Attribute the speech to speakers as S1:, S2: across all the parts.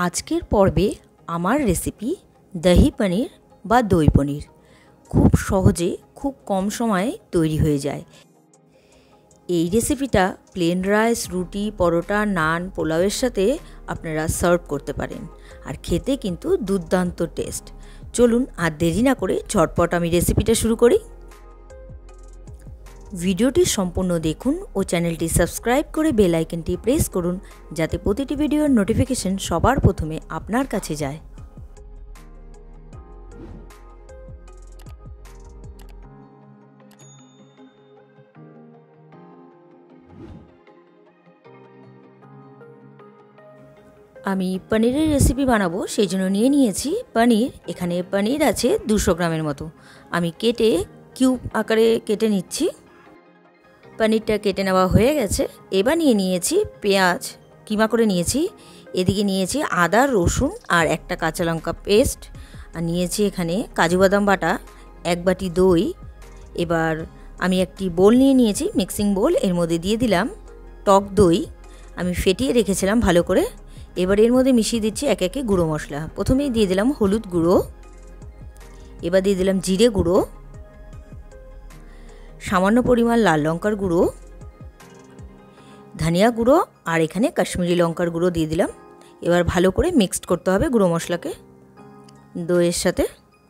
S1: আজকের পর্বে আমার রেসিপি দহি পনির বা দই পনির খুব সহজে খুব কম সময়ে তৈরি হয়ে যায়। এই রেসিপিটা প্লেন রাইস, রুটি, পরোটা, নান, পোলাওয়ের সাথে আপনারা সার্ভ করতে পারেন আর খেতে কিন্তু দুর্দান্ত টেস্ট। চলুন আর দেরি না করে ঝটপট আমি রেসিপিটা শুরু করি। ভিডিওটি সম্পূর্ণ দেখুন ও চ্যানেলটি সাবস্ক্রাইব করে বেল আইকনটি প্রেস করুন যাতে প্রতিটি ভিডিওর নোটিফিকেশন সবার প্রথমে আপনার কাছে যায়। আমি পনিরের রেসিপি বানাবো, সেই জন্য নিয়ে নিয়েছি পনির। এখানে পনির আছে 200 গ্রামের মতো। আমি কেটে কিউব আকারে কেটে নিচ্ছি। পনিরটা কেটে নেওয়া হয়ে গেছে। এবার নিয়ে নিয়েছি পেঁয়াজ, কিমা করে নিয়েছি। এদিকে নিয়েছি আদা, রসুন আর একটা কাঁচা লঙ্কা পেস্ট। আর নিয়েছি এখানে কাজু বাদাম বাটা, 1 বাটি দই। এবার আমি একটি বোল নিয়ে নিয়েছি, মিক্সিং বোল। এর মধ্যে দিয়ে দিলাম টক দই, আমি ফেটিয়ে রেখেছিলাম ভালো করে। এবার এর মধ্যে মিশিয়ে দিচ্ছি এক একে গুঁড়ো মশলা। প্রথমেই দিয়ে দিলাম হলুদ গুঁড়ো, এবার দিয়ে দিলাম জিরে গুঁড়ো, সামান্য পরিমাণ লাল লঙ্কার গুঁড়ো, ধনিয়া গুঁড়ো আর এখানে কাশ্মীরি লঙ্কার গুঁড়ো দিয়ে দিলাম। এবার ভালো করে মিক্সড করতে হবে গুঁড়ো মশলাকে দইয়ের সাথে।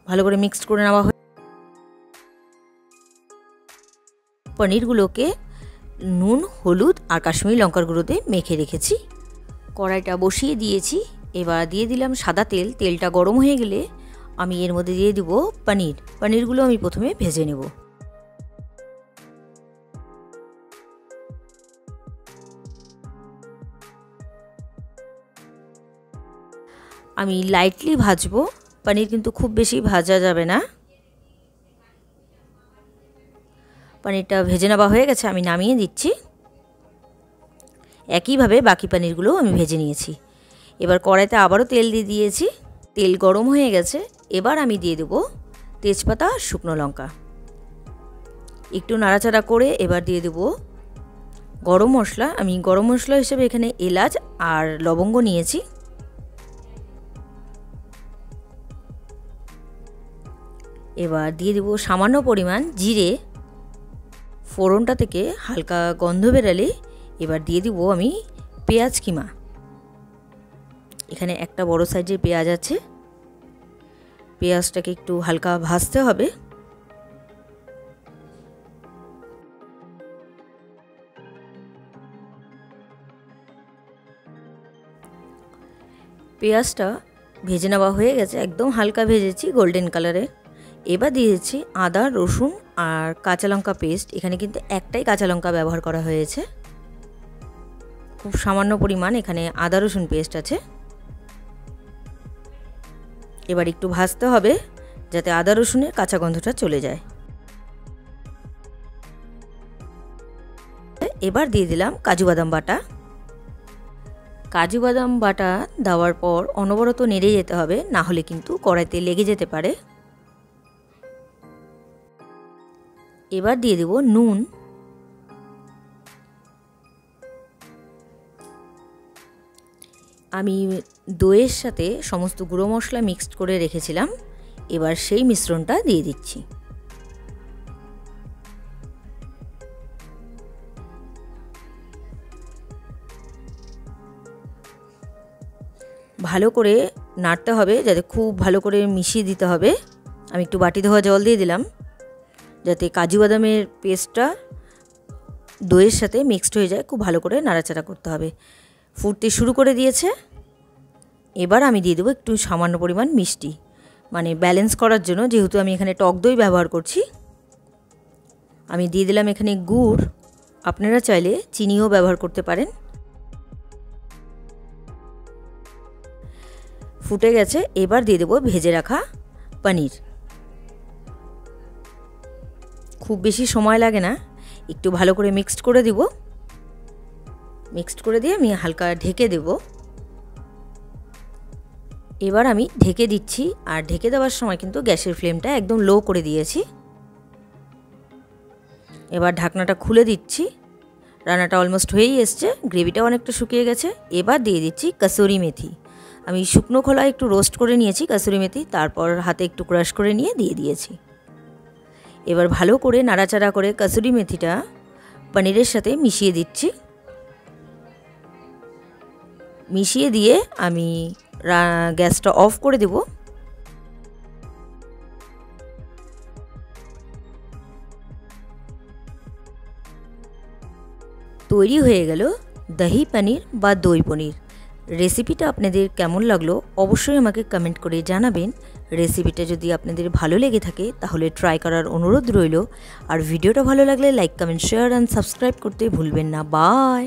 S1: ভালো করে মিক্সড করে নেওয়া হয়। পনিরগুলোকে নুন, হলুদ আর কাশ্মীরি লঙ্কার গুঁড়োতে মেখে রেখেছি। কড়াইটা বসিয়ে দিয়েছি। এবার দিয়ে দিলাম সাদা তেল। তেলটা গরম হয়ে গেলে আমি এর মধ্যে দিয়ে দিব পনিরগুলো আমি প্রথমে ভেজে নেব। আমি লাইটলি ভাজবো, পনির কিন্তু খুব বেশি ভাজা যাবে না। পনিরটা ভেজে নেওয়া হয়ে গেছে, আমি নামিয়ে দিচ্ছি। একইভাবে বাকি পনিরগুলো আমি ভেজে নিয়েছি। এবার কড়াইতে আবারও তেল দিয়ে দিয়েছি। তেল গরম হয়ে গেছে। এবার আমি দিয়ে দেবো তেজপাতা, শুকনো লঙ্কা। একটু নাড়াচাড়া করে এবার দিয়ে দেবো গরম মশলা। আমি গরম মশলা হিসেবে এখানে এলাচ আর লবঙ্গ নিয়েছি। এবার দিয়ে দেবো সামান্য পরিমাণ জিরে। ফোড়নটা থেকে হালকা গন্ধ বেরালে এবার দিয়ে দিব আমি পেঁয়াজ কিমা। এখানে একটা বড় সাইজের পেঁয়াজ আছে। পেঁয়াজটাকে একটু হালকা ভাজতে হবে। পেঁয়াজটা ভেজে নেওয়া হয়ে গেছে, একদম হালকা ভেজেছি গোল্ডেন কালারে। এবার দিয়েছি আদা, রসুন আর কাঁচা লঙ্কা পেস্ট। এখানে কিন্তু একটাই কাঁচা লঙ্কা ব্যবহার করা হয়েছে, খুব সামান্য পরিমাণ এখানে আদা রসুন পেস্ট আছে। এবার একটু ভাজতে হবে যাতে আদা রসুনের কাঁচা গন্ধটা চলে যায়। এবার দিয়ে দিলাম কাজু বাদাম বাটা। কাজু বাদাম বাটা দেওয়ার পর অনবরত নেড়ে যেতে হবে, না হলে কিন্তু কড়াইতে লেগে যেতে পারে। এবার দিয়ে দেব নুন। আমি দইয়ের সাথে সমস্ত গুঁড়ো মশলা মিক্সড করে রেখেছিলাম, এবার সেই মিশ্রণটা দিয়ে দিচ্ছি। ভালো করে নাড়তে হবে, যাতে খুব ভালো করে মিশিয়ে দিতে হবে। আমি একটু বাটি ধোয়া জল দিয়ে দিলাম যাতে কাজু বাদামের পেস্টটা দইয়ের সাথে মিক্সড হয়ে যায়। খুব ভালো করে নাড়াচাড়া করতে হবে। ফুটতে শুরু করে দিয়েছে। এবার আমি দিয়ে দেবো একটু সামান্য পরিমাণ মিষ্টি, মানে ব্যালেন্স করার জন্য, যেহেতু আমি এখানে টক দই ব্যবহার করছি। আমি দিয়ে দিলাম এখানে গুড়, আপনারা চাইলে চিনিও ব্যবহার করতে পারেন। ফুটে গেছে। এবার দিয়ে দেবো ভেজে রাখা পনির। খুব বেশি সময় লাগে না, একটু ভালো করে মিক্সড করে দিব। মিক্সড করে দিয়ে আমি হালকা ঢেকে দেব। এবার আমি ঢেকে দিচ্ছি, আর ঢেকে দেওয়ার সময় কিন্তু গ্যাসের ফ্লেমটা একদম লো করে দিয়েছি। এবার ঢাকনাটা খুলে দিচ্ছি। রান্নাটা অলমোস্ট হয়েই এসছে, গ্রেভিটাও অনেকটা শুকিয়ে গেছে। এবার দিয়ে দিচ্ছি কসুরি মেথি। আমি শুকনো খোলা একটু রোস্ট করে নিয়েছি কাসুরি মেথি, তারপর হাতে একটু ক্রাশ করে নিয়ে দিয়ে দিয়েছি। এবার ভালো করে নাড়াচাড়া করে কাসুরি মেথিটা পনিরের সাথে মিশিয়ে দিচ্ছি। মিশিয়ে দিয়ে আমি গ্যাসটা অফ করে দেব। তৈরি হয়ে গেল দহি পনির বা দই পনির। রেসিপিটা আপনাদের কেমন লাগলো অবশ্যই আমাকে কমেন্ট করে জানাবেন। রেসিপিটা যদি আপনাদের ভালো লেগে থাকে তাহলে ট্রাই করার অনুরোধ রইল। আর ভিডিওটা ভালো লাগলে like, comment, share and subscribe করতে ভুলবেন না। বাই।